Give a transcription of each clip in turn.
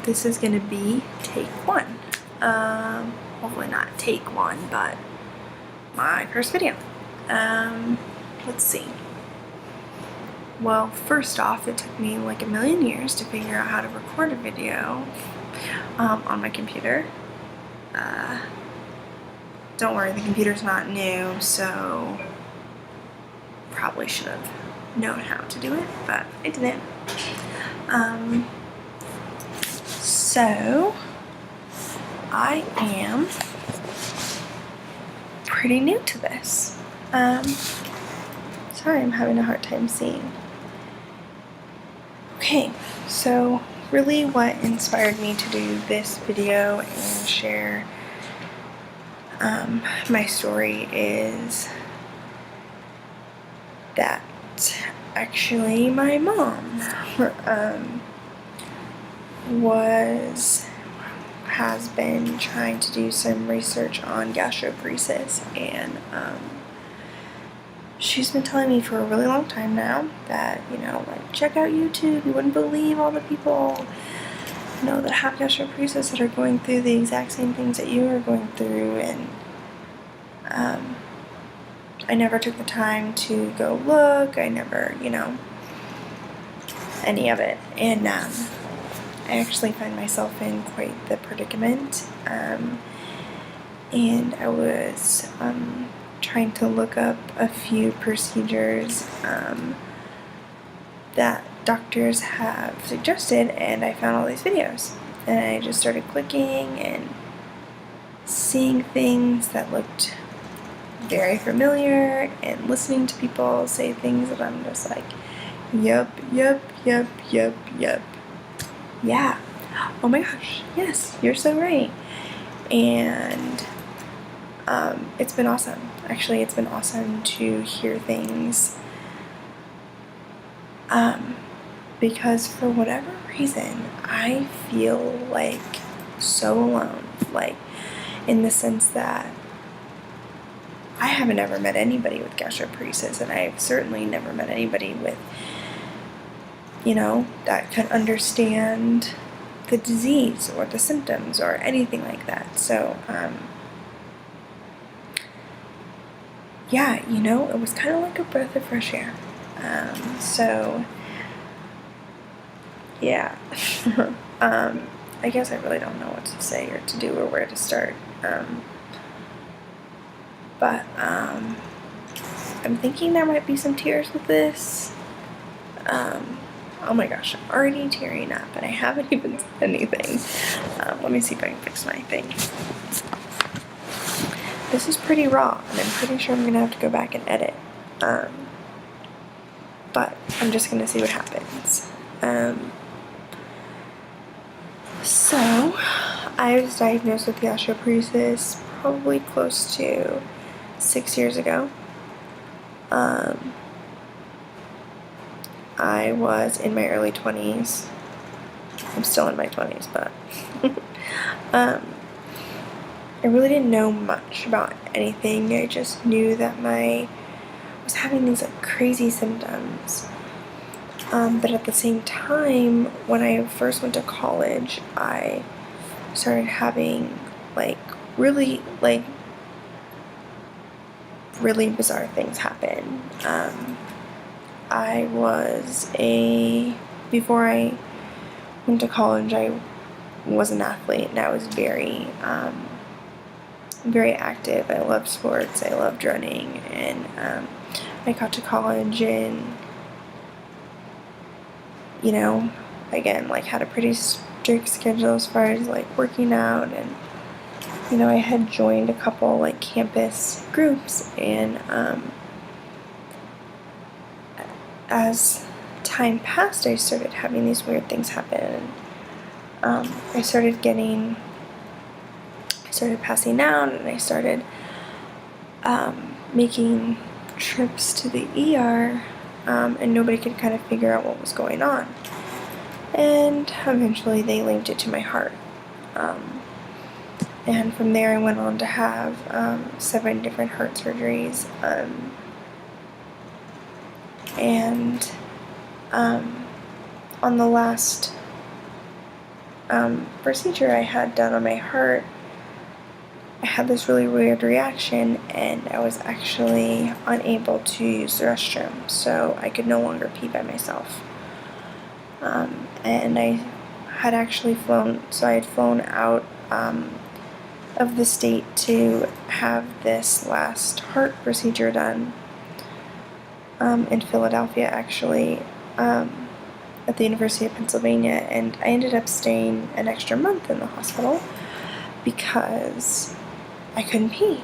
this is gonna be take one. Hopefully not take one, but my first video. Let's see. Well, first off, it took me like a million years to figure out how to record a video on my computer. Don't worry, the computer's not new, so probably should have known how to do it, but I didn't. So I am pretty new to this. Sorry, I'm having a hard time seeing. Okay, so really what inspired me to do this video and share my story is that actually my mom has been trying to do some research on gastroparesis, and she's been telling me for a really long time now that, you know, like, check out YouTube, you wouldn't believe all the people, you know, that have gastroparesis that are going through the exact same things that you are going through. And I never took the time to go look. I never, you know, any of it. And I actually find myself in quite the predicament. And I was trying to look up a few procedures that doctors have suggested, and I found all these videos. And I just started clicking and seeing things that looked very familiar and listening to people say things that I'm just like, yep. Yeah. Oh my gosh. Yes, you're so right. And it's been awesome. Actually, it's been awesome to hear things. Because for whatever reason, I feel like so alone. Like, in the sense that I haven't ever met anybody with gastroparesis, and I've certainly never met anybody with, you know, that could understand the disease or the symptoms or anything like that. So, yeah, you know, it was kind of like a breath of fresh air. So, yeah. I guess I really don't know what to say or to do or where to start. But I'm thinking there might be some tears with this. Oh my gosh, I'm already tearing up and I haven't even said anything. Let me see if I can fix my thing. This is pretty raw, and I'm pretty sure I'm gonna have to go back and edit. But I'm just gonna see what happens. So I was diagnosed with gastroparesis probably close to 6 years ago. I was in my early 20s. I'm still in my 20s, but I really didn't know much about anything. I just knew that I was having these like crazy symptoms. But at the same time, when I first went to college, I started having really bizarre things happen. Before I went to college, I was an athlete, and I was very active. I loved sports, I loved running, and I got to college and, you know, again, like, had a pretty strict schedule as far as like working out, and, you know, I had joined a couple like campus groups, and as time passed, I started having these weird things happen. I started passing out, and I started making trips to the ER, and nobody could kind of figure out what was going on. And eventually they linked it to my heart. And from there I went on to have 7 different heart surgeries. On the last procedure I had done on my heart, I had this really weird reaction, and I was actually unable to use the restroom, so I could no longer pee by myself. And I had actually flown out of the state to have this last heart procedure done in Philadelphia, actually, at the University of Pennsylvania, and I ended up staying an extra month in the hospital because I couldn't pee.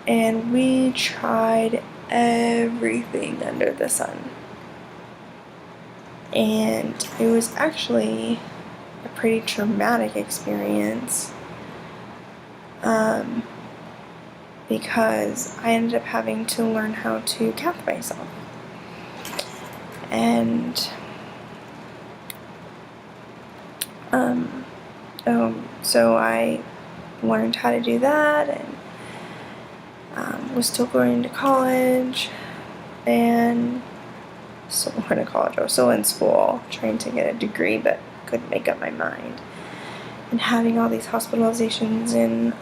And we tried everything under the sun. And it was actually a pretty traumatic experience, because I ended up having to learn how to cath myself. And so I learned how to do that, and was still going to college, and still going to college. I was still in school trying to get a degree, but couldn't make up my mind. And having all these hospitalizations and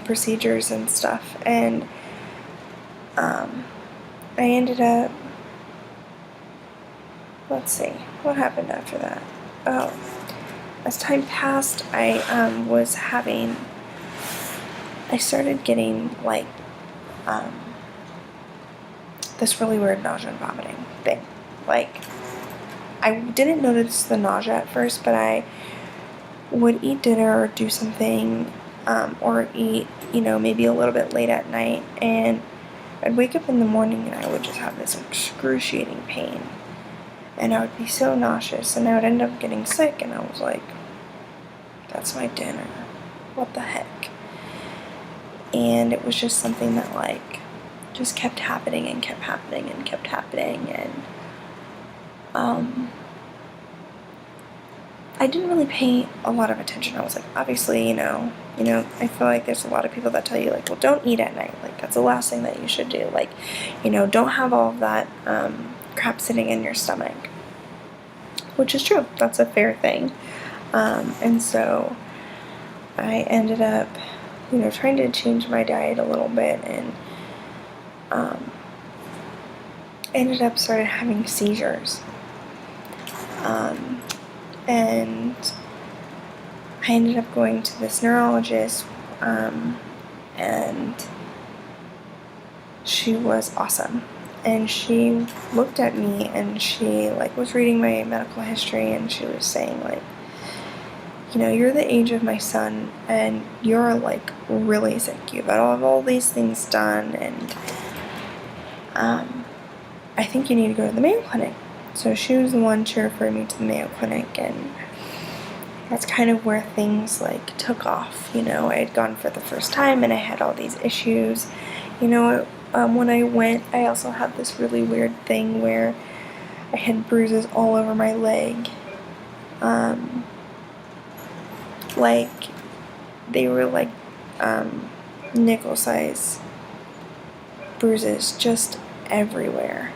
procedures and stuff, and I ended up, let's see, what happened after that? Oh, as time passed, I started getting this really weird nausea and vomiting thing. I didn't notice the nausea at first, but I would eat dinner or do something, or eat, maybe a little bit late at night, and I'd wake up in the morning and I would just have this excruciating pain, and I would be so nauseous, and I would end up getting sick, and I was like, that's my dinner. What the heck? And it was just something that just kept happening and kept happening and kept happening, and I didn't really pay a lot of attention. I was like, obviously, I feel like there's a lot of people that tell you, well, don't eat at night. That's the last thing that you should do. Don't have all of that crap sitting in your stomach. Which is true. That's a fair thing. And so I ended up, trying to change my diet a little bit, and ended up started having seizures. And I ended up going to this neurologist, and she was awesome. And she looked at me, and she was reading my medical history, and she was saying you're the age of my son, and you're really sick. You've had all these things done, and I think you need to go to the Mayo Clinic. So she was the one to refer me to the Mayo Clinic, and that's kind of where things took off. I had gone for the first time, and I had all these issues. When I went, I also had this really weird thing where I had bruises all over my leg. They were nickel size bruises just everywhere.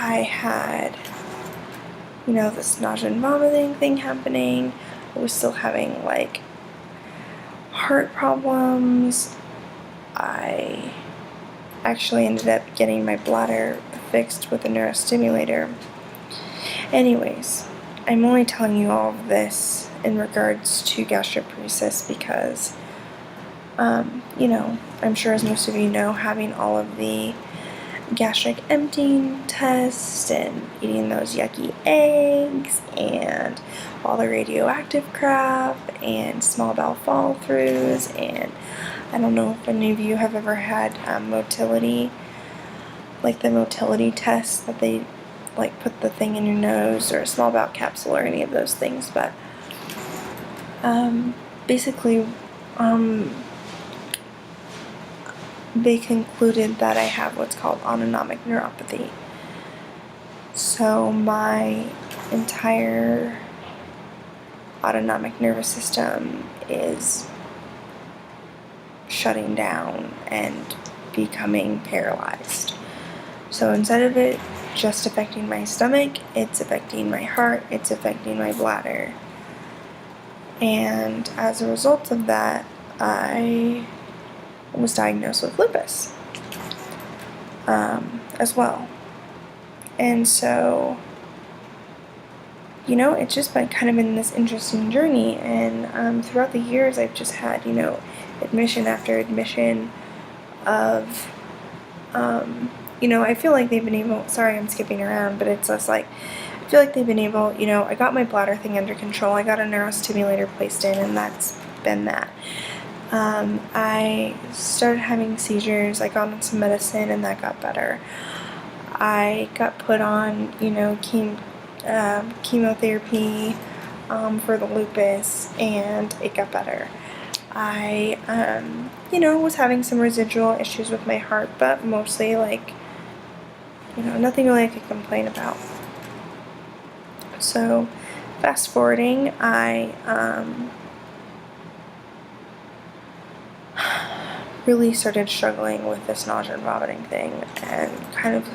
I had, this nausea and vomiting thing happening. I was still having heart problems. I actually ended up getting my bladder fixed with a neurostimulator. Anyways, I'm only telling you all of this in regards to gastroparesis because, I'm sure as most of you know, having all of the gastric emptying tests and eating those yucky eggs and all the radioactive crap and small bowel fall-throughs, and I don't know if any of you have ever had motility, the motility test that they put the thing in your nose, or a small bowel capsule, or any of those things, but basically they concluded that I have what's called autonomic neuropathy. So my entire autonomic nervous system is shutting down and becoming paralyzed. So instead of it just affecting my stomach, it's affecting my heart, it's affecting my bladder. And as a result of that, I was diagnosed with lupus as well. And so, it's just been kind of been this interesting journey. And throughout the years, I've just had, admission after admission of, I feel like they've been able, sorry I'm skipping around, but it's just like, I feel like they've been able, I got my bladder thing under control, I got a neurostimulator placed in, and that's been that. I started having seizures, I got on some medicine, and that got better. I got put on, chemotherapy for the lupus, and it got better. I, was having some residual issues with my heart, but mostly, nothing really I could complain about. So, fast forwarding, I really started struggling with this nausea and vomiting thing, and kind of,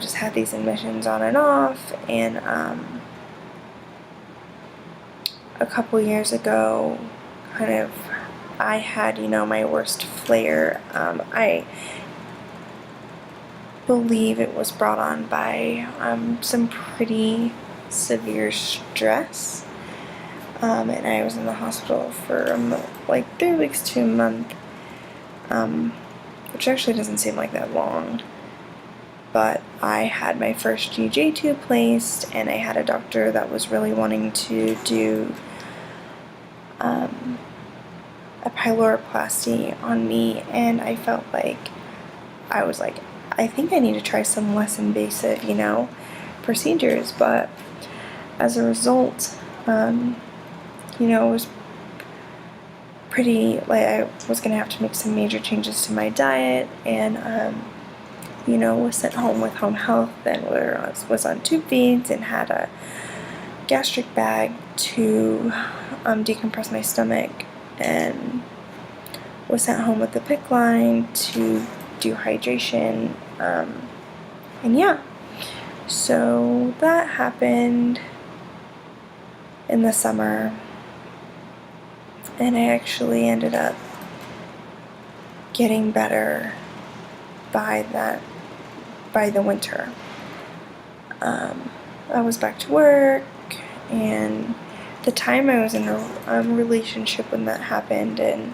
just had these admissions on and off, and a couple years ago, I had, my worst flare. I believe it was brought on by some pretty severe stress, and I was in the hospital for 3 weeks to a month, which actually doesn't seem like that long, but I had my first GJ tube placed, and I had a doctor that was really wanting to do a pyloroplasty on me, and I felt like, I think I need to try some less invasive, procedures, but as a result, it was pretty, I was going to have to make some major changes to my diet, and, was sent home with home health, and was on tube feeds, and had a gastric bag to decompress my stomach, and was sent home with the PICC line to do hydration, and yeah, so that happened in the summer, and I actually ended up getting better by the winter. I was back to work, and at the time I was in a relationship when that happened, and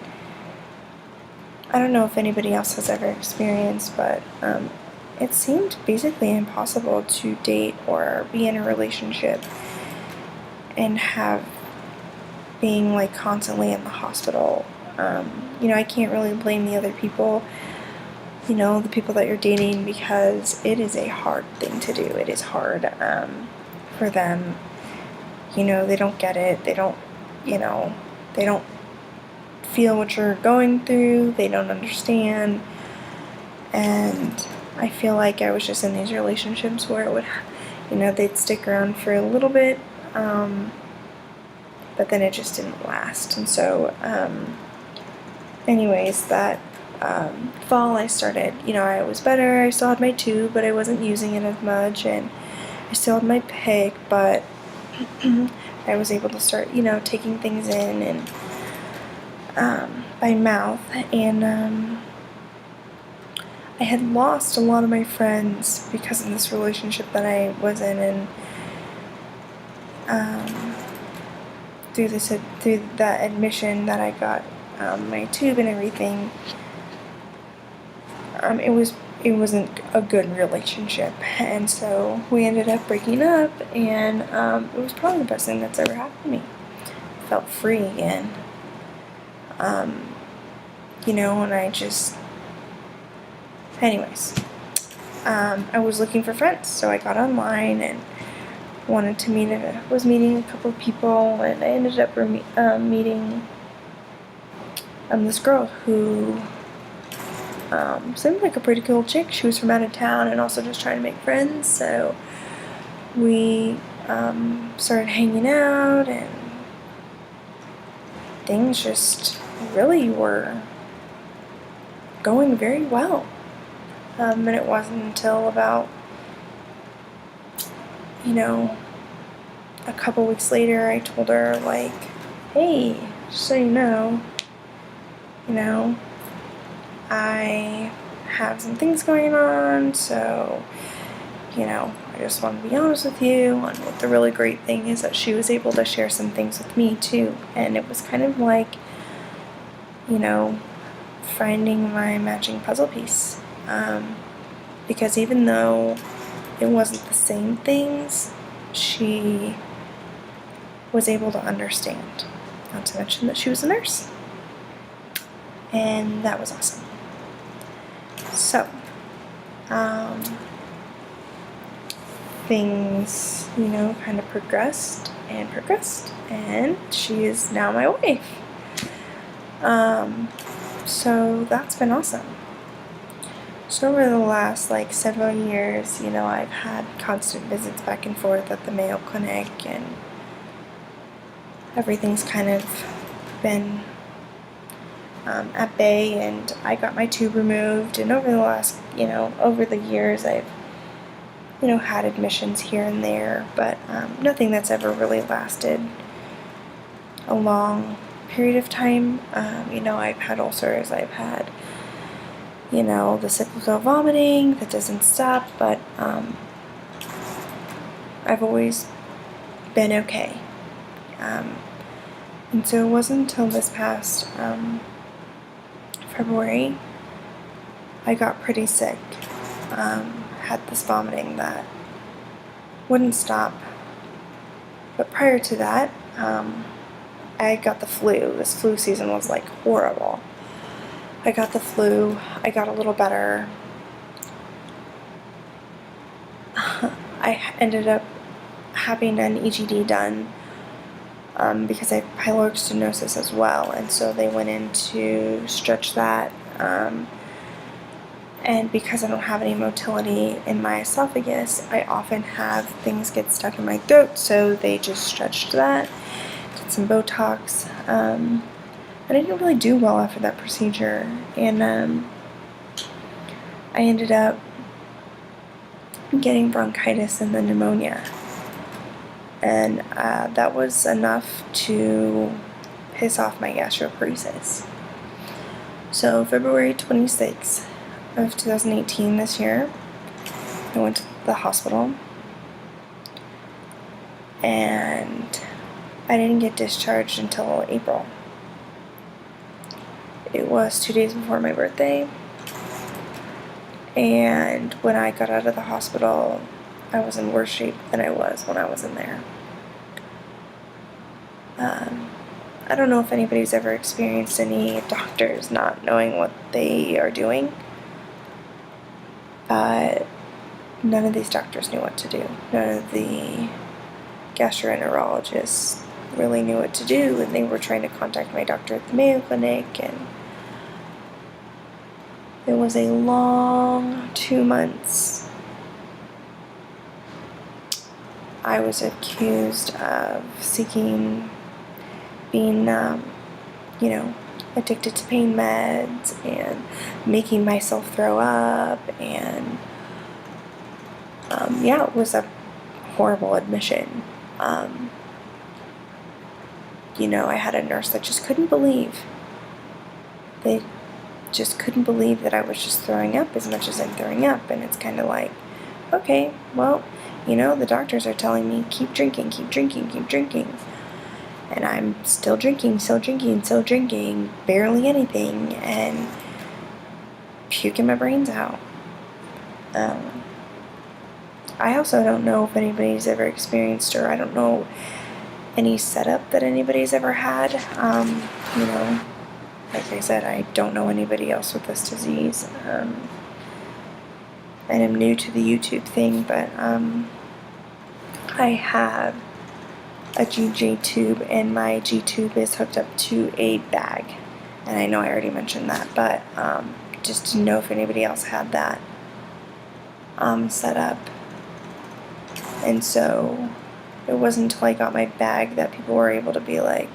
I don't know if anybody else has ever experienced, but it seemed basically impossible to date or be in a relationship and being constantly in the hospital. I can't really blame the other people, the people that you're dating, because it is a hard thing to do. It is hard for them. They don't get it. They don't feel what you're going through. They don't understand. And I feel like I was just in these relationships where it would, they'd stick around for a little bit, but then it just didn't last. And so, anyways, that fall I started, I was better. I still had my tube, but I wasn't using it as much, and I still had my PICC, but I was able to start, taking things in and by mouth, and I had lost a lot of my friends because of this relationship that I was in, and through that admission that I got my tube and everything, it wasn't a good relationship, and so we ended up breaking up, and it was probably the best thing that's ever happened to me. I felt free again, and I just, anyways, I was looking for friends, so I got online and was meeting a couple of people, and I ended up meeting this girl who seemed like a pretty cool chick. She was from out of town and also just trying to make friends, so we started hanging out, and things just really were going very well. And it wasn't until about, you know, a couple weeks later I told her, like, hey, just so you know, I have some things going on, so, I just want to be honest with you. And what the really great thing is that she was able to share some things with me too, and it was kind of like, finding my matching puzzle piece. Because even though it wasn't the same things, she was able to understand. Not to mention that she was a nurse. And that was awesome. So, things, kind of progressed, and she is now my wife. So that's been awesome. So over the last, several years, I've had constant visits back and forth at the Mayo Clinic, and everything's kind of been at bay, and I got my tube removed, and over the last, over the years, I've, had admissions here and there, but nothing that's ever really lasted a long period of time. I've had ulcers, I've had, the cyclical vomiting that doesn't stop, but I've always been okay. And so it wasn't until this past February I got pretty sick. Had this vomiting that wouldn't stop. But prior to that, I got the flu. This flu season was horrible. I got the flu. I got a little better. I ended up having an EGD done because I have pyloric stenosis as well, and so they went in to stretch that. And because I don't have any motility in my esophagus, I often have things get stuck in my throat, so they just stretched that, did some Botox, and I didn't really do well after that procedure, and I ended up getting bronchitis and then pneumonia, and that was enough to piss off my gastroparesis. So February 26th of 2018, this year, I went to the hospital, and I didn't get discharged until April. It was 2 days before my birthday, and when I got out of the hospital, I was in worse shape than I was when I was in there. I don't know if anybody's ever experienced any doctors not knowing what they are doing, but none of these doctors knew what to do. None of the gastroenterologists really knew what to do, and they were trying to contact my doctor at the Mayo Clinic, and it was a long 2 months. I was accused of being, addicted to pain meds and making myself throw up, and it was a horrible admission. I had a nurse that just couldn't believe. They just couldn't believe that I was just throwing up as much as I'm throwing up, and it's kind of like, okay, well, the doctors are telling me keep drinking, and I'm still drinking, barely anything, and puking my brains out. I also don't know if anybody's ever experienced, or I don't know any setup that anybody's ever had. Like I said, I don't know anybody else with this disease, and I'm new to the YouTube thing, but I have a GJ tube, and my G tube is hooked up to a bag, and I know I already mentioned that, but just to know if anybody else had that set up. And so it wasn't until I got my bag that people were able to be like,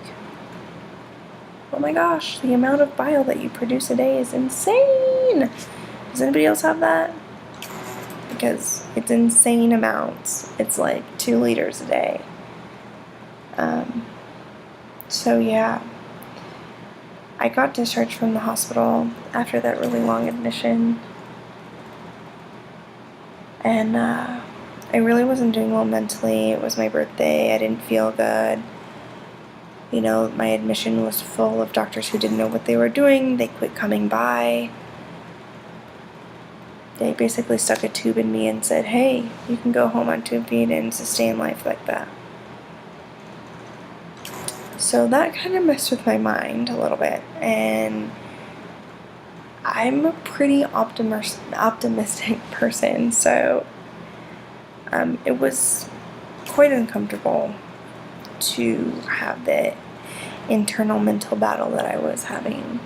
oh my gosh, the amount of bile that you produce a day is insane. Does anybody else have that? Because it's insane amounts. It's like 2 liters a day. So yeah, I got discharged from the hospital after that really long admission. And I really wasn't doing well mentally. It was my birthday. I didn't feel good. You know, my admission was full of doctors who didn't know what they were doing. They quit coming by. They basically stuck a tube in me and said, hey, you can go home on tube feed and sustain life like that. So that kind of messed with my mind a little bit. And I'm a pretty optimistic person, so it was quite uncomfortable to have the internal mental battle that I was having.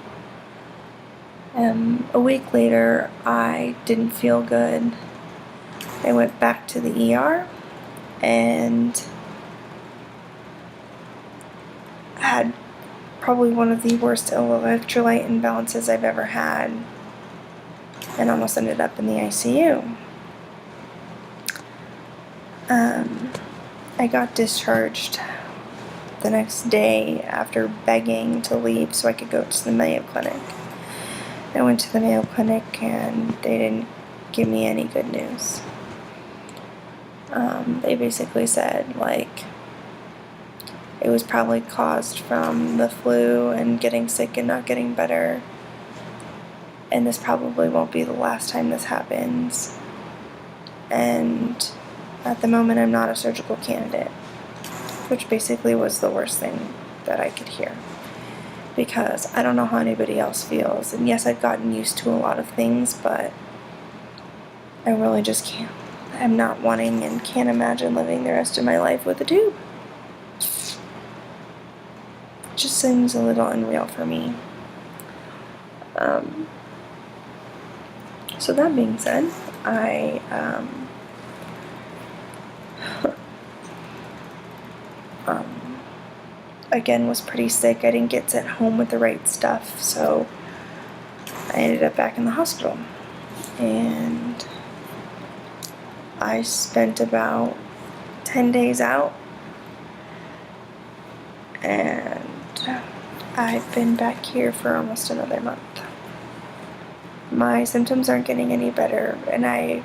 A week later, I didn't feel good. I went back to the ER and had probably one of the worst electrolyte imbalances I've ever had, and almost ended up in the ICU. I got discharged the next day after begging to leave so I could go to the Mayo Clinic. I went to the Mayo Clinic and they didn't give me any good news. They basically said, like, it was probably caused from the flu and getting sick and not getting better. And this probably won't be the last time this happens. And at the moment, I'm not a surgical candidate, which basically was the worst thing that I could hear. Because I don't know how anybody else feels. And yes, I've gotten used to a lot of things, but I really just can't. I'm not wanting and can't imagine living the rest of my life with a tube. It just seems a little unreal for me. So that being said, I again was pretty sick. I didn't get sent home with the right stuff, so I ended up back in the hospital. And I spent about 10 days out, and I've been back here for almost another month. My symptoms aren't getting any better, and I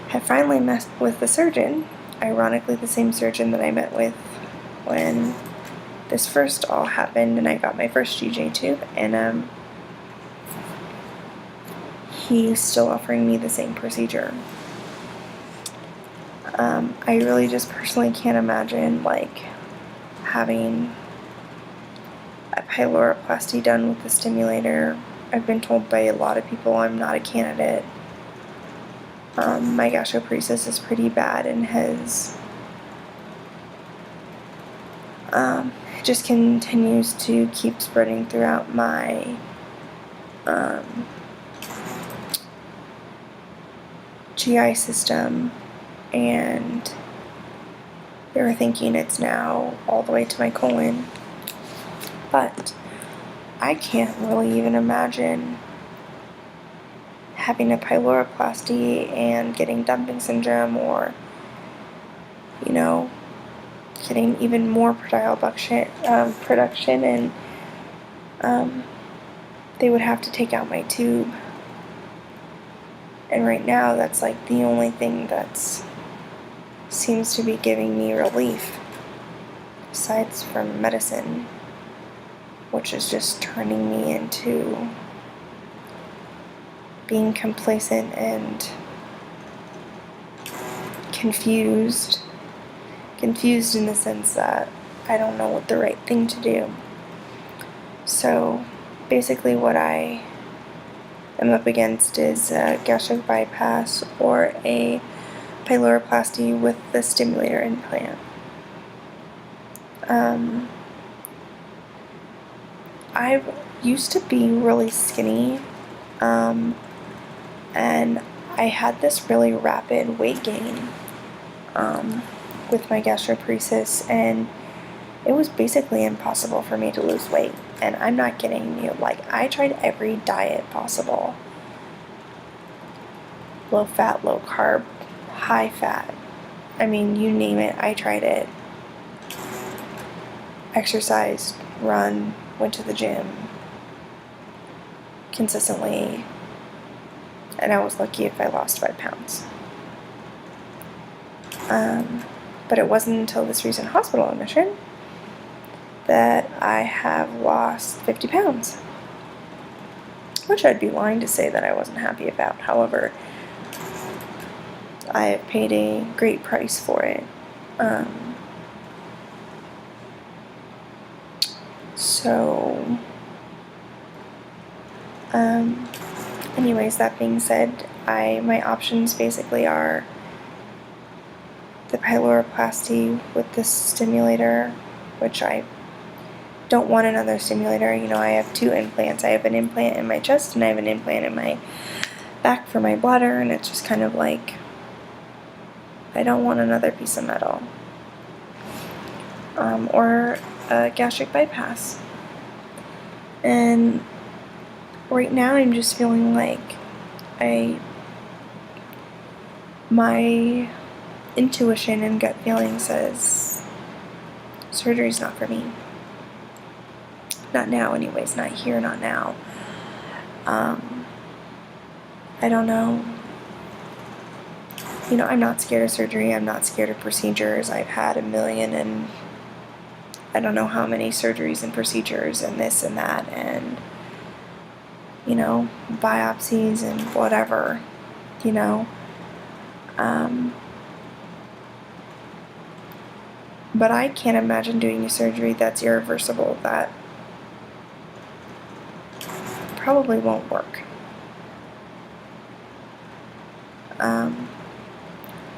have finally met with the surgeon, ironically the same surgeon that I met with when this first all happened and I got my first GJ tube, and he's still offering me the same procedure. I really just personally can't imagine, like, having a pyloroplasty done with the stimulator. I've been told by a lot of people I'm not a candidate. My gastroparesis is pretty bad and has just continues to keep spreading throughout my GI system, and they were thinking it's now all the way to my colon. But I can't really even imagine having a pyloroplasty and getting dumping syndrome, or, you know, getting even more production, and they would have to take out my tube. And right now, that's like the only thing that's seems to be giving me relief, aside from medicine, which is just turning me into being complacent and confused in the sense that I don't know what the right thing to do. So basically what I am up against is a gastric bypass or a pyloroplasty with the stimulator implant. I used to be really skinny, and I had this really rapid weight gain with my gastroparesis, and it was basically impossible for me to lose weight. And I'm not kidding you, like, I tried every diet possible, low fat, low carb, high fat. I mean, you name it, I tried it. Exercised, run, went to the gym consistently, and I was lucky if I lost 5 pounds. But it wasn't until this recent hospital admission that I have lost 50 pounds, which I'd be lying to say that I wasn't happy about. However, I have paid a great price for it. Anyways, that being said, my options basically are the pyloroplasty with the stimulator, which I don't want another stimulator. I have 2 implants. I have an implant in my chest and I have an implant in my back for my bladder, and it's just kind of like, I don't want another piece of metal. Or a gastric bypass. And right now I'm just feeling like my intuition and gut feeling says surgery's not for me. Not now anyways, not here, not now. I don't know. I'm not scared of surgery. I'm not scared of procedures. I've had 1 million and I don't know how many surgeries and procedures and this and that and, biopsies and whatever, But I can't imagine doing a surgery that's irreversible. That probably won't work.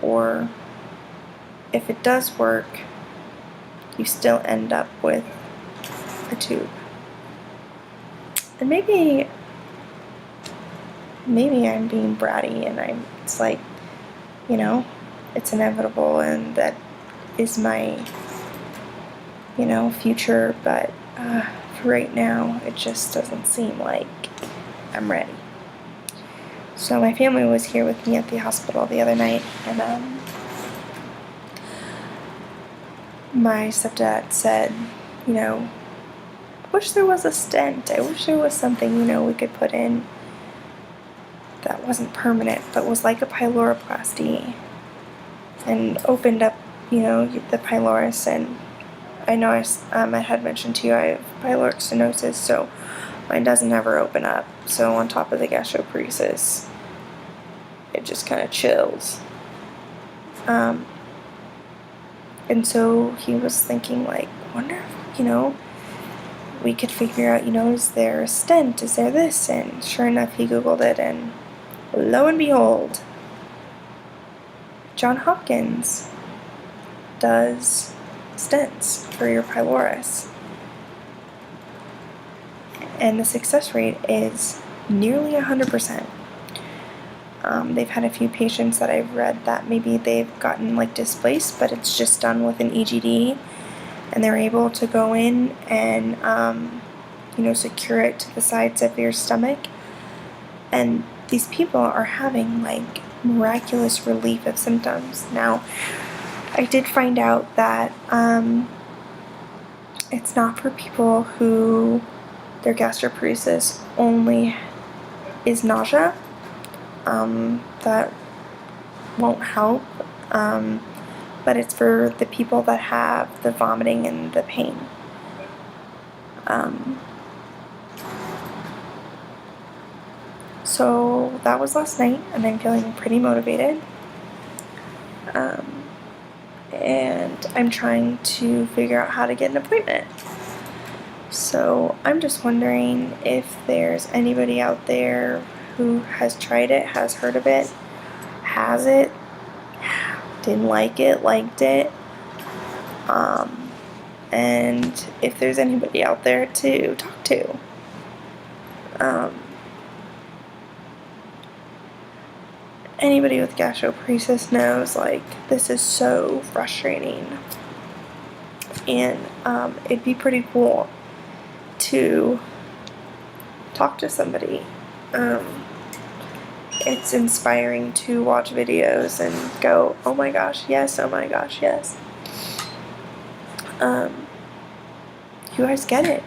Or if it does work, you still end up with a tube. And maybe I'm being bratty and it's like, it's inevitable and that is my, future, but for right now, it just doesn't seem like I'm ready. So my family was here with me at the hospital the other night, and my stepdad said, I wish there was a stent. I wish there was something, we could put in that wasn't permanent, but was like a pyloroplasty and opened up, the pylorus. And I know I had mentioned to you I have pyloric stenosis, so mine doesn't ever open up. So on top of the gastroparesis, it just kind of chills. And so he was thinking, like, wonder if, we could figure out, is there a stent? Is there this? And sure enough, he Googled it, and lo and behold, Johns Hopkins does stents for your pylorus. And the success rate is nearly 100%. They've had a few patients that I've read that maybe they've gotten displaced, but it's just done with an EGD, and they're able to go in and secure it to the sides of your stomach. And these people are having miraculous relief of symptoms. Now, I did find out that it's not for people who their gastroparesis only is nausea. That won't help, but it's for the people that have the vomiting and the pain. So that was last night, and I'm feeling pretty motivated. And I'm trying to figure out how to get an appointment. So I'm just wondering if there's anybody out there who has tried it, has heard of it, has it, didn't like it, liked it, and if there's anybody out there to talk to. Anybody with gastroparesis knows, this is so frustrating, and it'd be pretty cool to talk to somebody. it's inspiring to watch videos and go, oh my gosh, yes, oh my gosh, yes. You guys get it.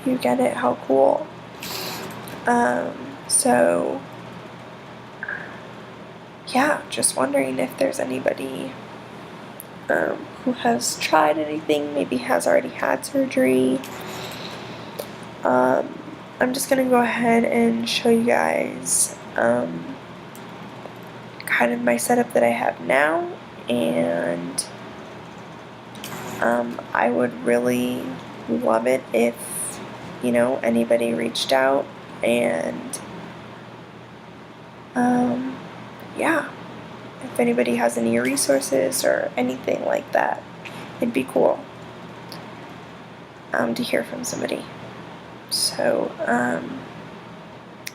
You get it, how cool. So, yeah, just wondering if there's anybody who has tried anything, maybe has already had surgery. I'm just going to go ahead and show you guys kind of my setup that I have now, and I would really love it if, you know, anybody reached out and yeah, if anybody has any resources or anything like that, it'd be cool to hear from somebody. So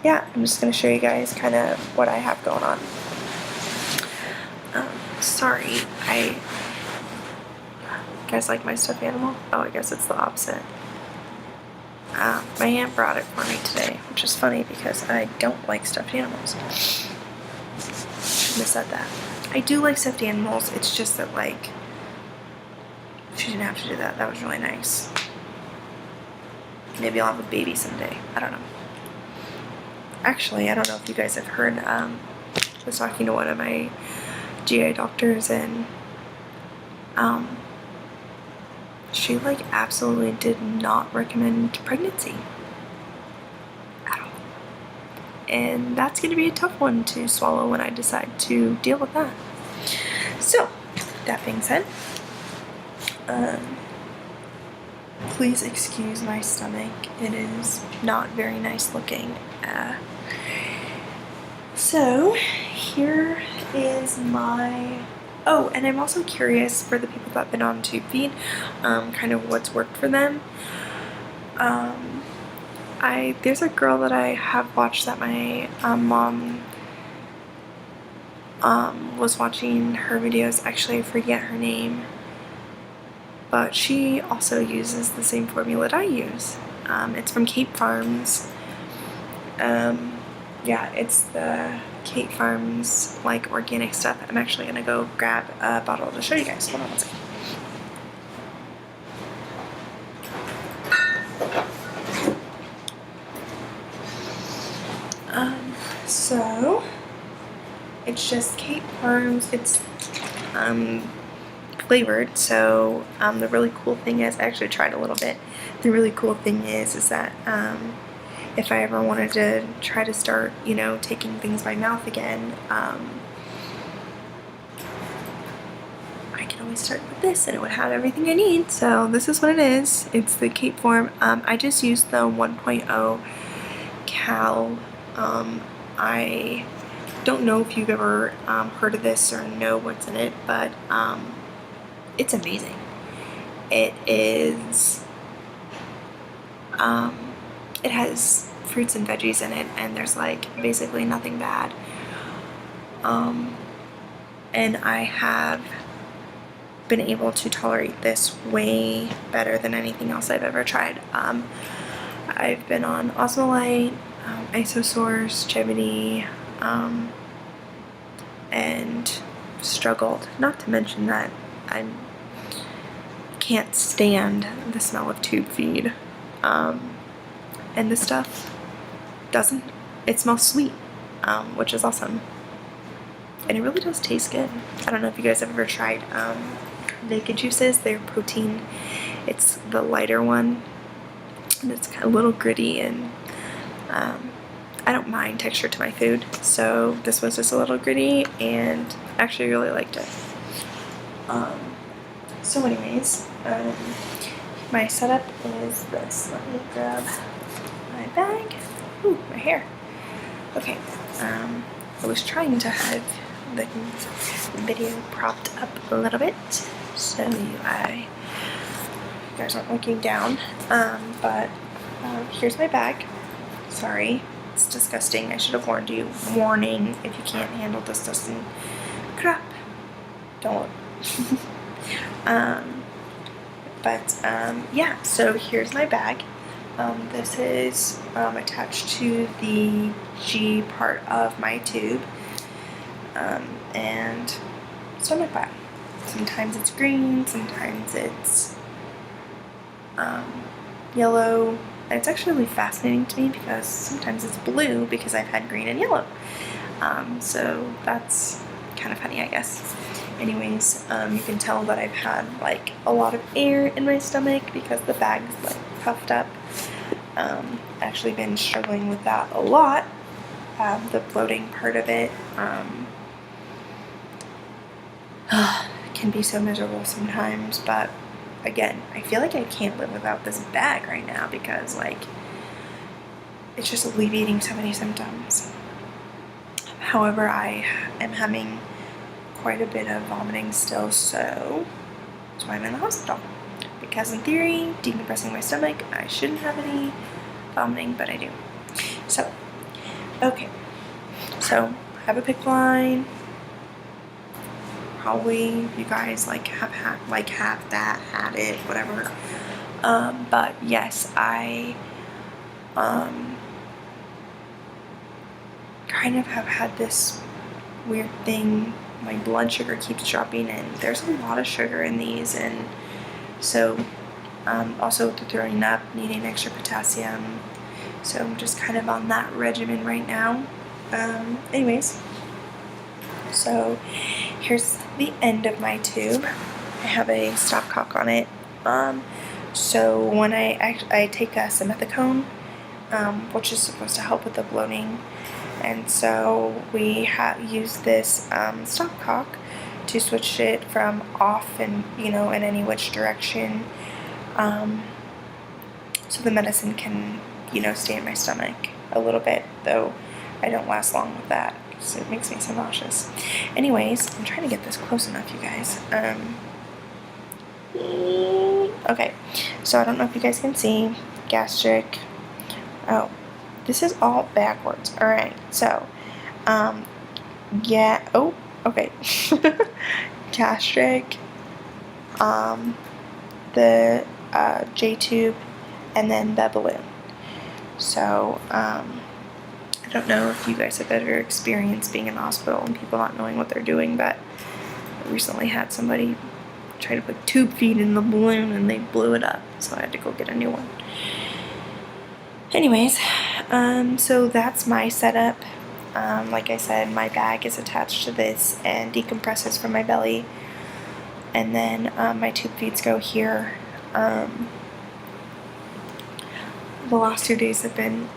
yeah, I'm just going to show you guys kind of what I have going on. Sorry, you guys like my stuffed animal? Oh, I guess it's the opposite. My aunt brought it for me today, which is funny because I don't like stuffed animals. Shouldn't have said that. I do like stuffed animals, it's just that, like, she didn't have to do that. That was really nice. Maybe I'll have a baby someday. I don't know. Actually, I don't know if you guys have heard, I was talking to one of my GI doctors, and she, like, absolutely did not recommend pregnancy at all. And that's going to be a tough one to swallow when I decide to deal with that. So, that being said, please excuse my stomach. It is not very nice looking. So, here is my... Oh, and I'm also curious for the people that have been on tube feed, kind of what's worked for them. There's a girl that I have watched that my mom was watching her videos. Actually, I forget her name, but she also uses the same formula that I use. It's from Cape Farms. Yeah, it's the Cape Farms, like, organic stuff. I'm actually gonna go grab a bottle to show you guys. Hold on one second. So it's just Cape Farms. It's flavored. So the really cool thing is, I actually tried a little bit. The really cool thing is that if I ever wanted to try to start, you know, taking things by mouth again, I can always start with this and it would have everything I need. So this is what it is. It's the Cape Farm. I just used the 1.0 cal. I don't know if you've ever heard of this or know what's in it, but it's amazing. It is... it has fruits and veggies in it, and there's, like, basically nothing bad. And I have been able to tolerate this way better than anything else I've ever tried. I've been on Osmolite, Isosource, Gemini, and struggled. Not to mention that I can't stand the smell of tube feed. And this stuff doesn't, it smells sweet, which is awesome. And it really does taste good. I don't know if you guys have ever tried Naked Juices. They're protein. It's the lighter one, and it's kind of a little gritty, and I don't mind texture to my food. So this was just a little gritty, and actually really liked it. So anyways, my setup is this. Let me grab my bag. Ooh, my hair. Okay, I was trying to have the video propped up a little bit so you guys aren't looking down. But here's my bag. Sorry, it's disgusting. I should have warned you. Warning, if you can't handle disgusting crap, don't. Yeah, so here's my bag. This is attached to the G part of my tube, and stomach bag. Sometimes it's green, sometimes it's yellow, and it's actually really fascinating to me because sometimes it's blue because I've had green and yellow. So that's kind of funny, I guess. Anyways, you can tell that I've had like a lot of air in my stomach because the bag's like puffed up. Actually been struggling with that a lot. The bloating part of it can be so miserable sometimes, but again, I feel like I can't live without this bag right now because like it's just alleviating so many symptoms. However, I am having quite a bit of vomiting still, so that's why I'm in the hospital. Because in theory, decompressing my stomach, I shouldn't have any vomiting, but I do. So, okay. So, I have a PICC line. Probably you guys like have had it, whatever. But yes, I kind of have had this weird thing. My blood sugar keeps dropping, and there's a lot of sugar in these, and so also with the throwing up, needing extra potassium, so I'm just kind of on that regimen right now. Anyways, so here's the end of my tube. I have a stopcock on it. So when I take a simethicone, which is supposed to help with the bloating, and so we use this stopcock to switch it from off and in any which direction, so the medicine can stay in my stomach a little bit, though I don't last long with that because it makes me so nauseous. Anyways, I'm trying to get this close enough, you guys. Okay, so I don't know if you guys can see gastric. Oh, this is all backwards. All right, so yeah. Oh, okay. Gastric, the J tube, and then the balloon. So I don't know if you guys have ever experienced being in the hospital and people not knowing what they're doing, but I recently had somebody try to put tube feed in the balloon and they blew it up, so I had to go get a new one. Anyways, so that's my setup. Like I said, my bag is attached to this and decompresses from my belly, and then my tube feeds go here. The last 2 days have been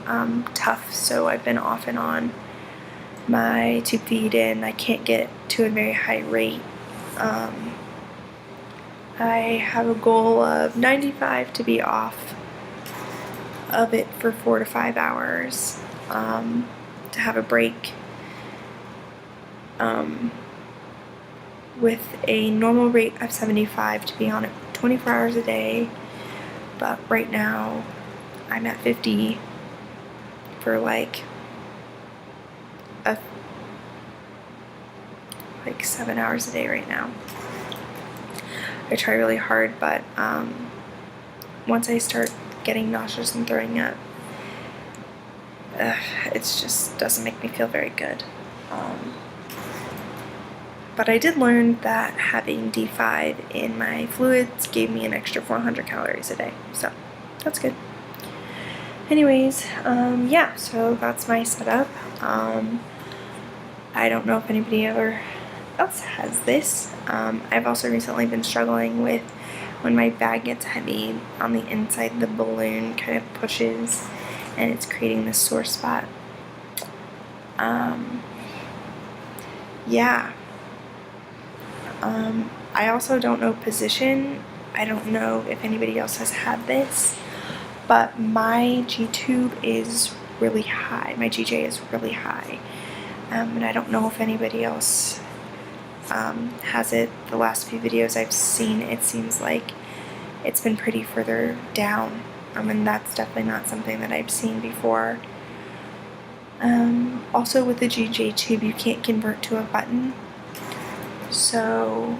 tough, so I've been off and on my tube feed, and I can't get to a very high rate. I have a goal of 95 to be off of it for 4 to 5 hours, to have a break, with a normal rate of 75 to be on it 24 hours a day, but right now I'm at 50 for like 7 hours a day right now. I try really hard, but once I start getting nauseous and throwing up, it just doesn't make me feel very good. But I did learn that having D5 in my fluids gave me an extra 400 calories a day, so that's good. Anyways, yeah, so that's my setup. I don't know if anybody else has this. I've also recently been struggling with when my bag gets heavy on the inside, the balloon kind of pushes and it's creating this sore spot. Yeah. I also don't know position. I don't know if anybody else has had this, but my G tube is really high. My GJ is really high. And I don't know if anybody else has it. The last few videos I've seen, it seems like it's been pretty further down, and that's definitely not something that I've seen before. Also with the GJ tube, you can't convert to a button, so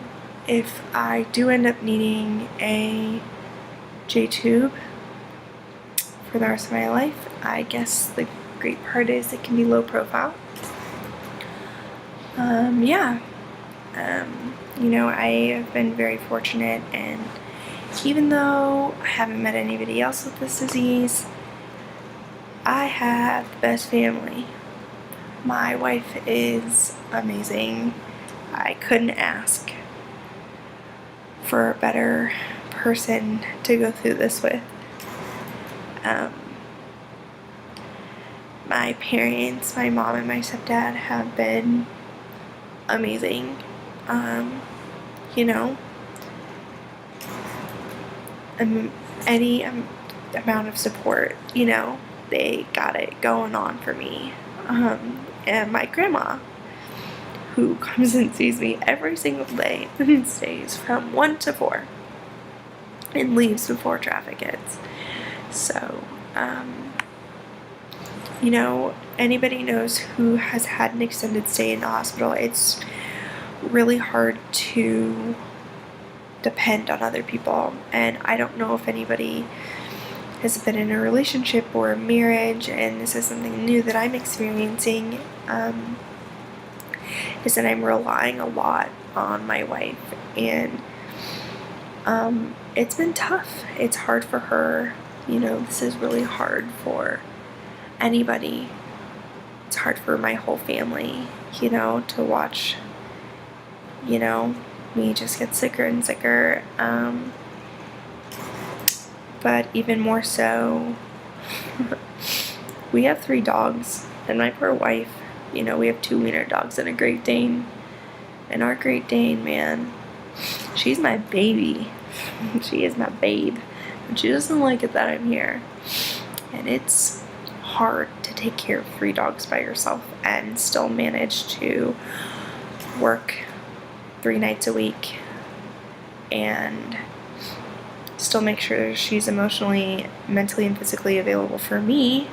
if I do end up needing a J tube for the rest of my life. I guess the great part is it can be low profile. Yeah. You know, I have been very fortunate, and even though I haven't met anybody else with this disease, I have the best family. My wife is amazing. I couldn't ask for a better person to go through this with. My parents, my mom and my stepdad, have been amazing. You know, any amount of support, you know, they got it going on for me. And my grandma, who comes and sees me every single day and stays from 1 to 4 and leaves before traffic hits. So, you know, anybody knows who has had an extended stay in the hospital, it's really hard to depend on other people. And I don't know if anybody has been in a relationship or a marriage, and this is something new that I'm experiencing, is that I'm relying a lot on my wife, and it's been tough. It's hard for her. You know, this is really hard for anybody. It's hard for my whole family, you know, to watch, you know, me just get sicker and sicker. But even more so, we have 3 dogs, and my poor wife, you know, we have 2 wiener dogs and a Great Dane. And our Great Dane, man, she's my baby. She is my babe. And she doesn't like it that I'm here. And it's hard to take care of 3 dogs by yourself and still manage to work 3 nights a week and still make sure she's emotionally, mentally, and physically available for me,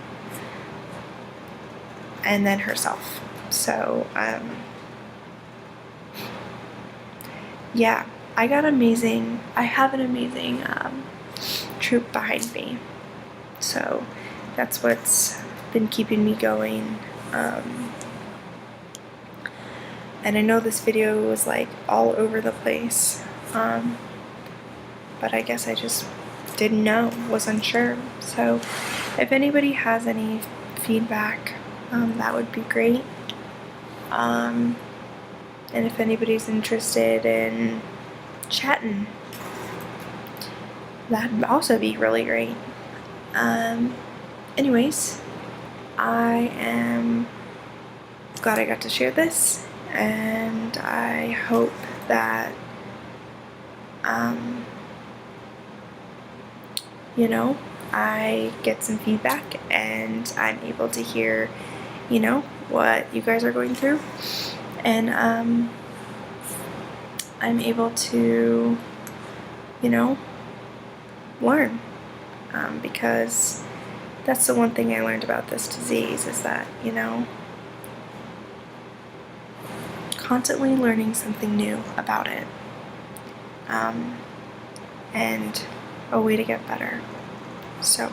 and then herself. So, yeah, I have an amazing troop behind me. So that's what's been keeping me going. And I know this video was like all over the place, but I guess I just didn't know, was unsure. So if anybody has any feedback, that would be great. And if anybody's interested in chatting, that'd also be really great. Anyways, I am glad I got to share this, and I hope that, you know, I get some feedback and I'm able to hear, you know, what you guys are going through, and I'm able to, you know, learn, because that's the one thing I learned about this disease, is that, you know, constantly learning something new about it, and a way to get better. So,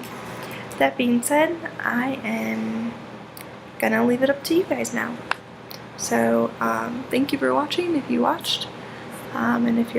that being said, I am gonna leave it up to you guys now. So, thank you for watching if you watched, and if you're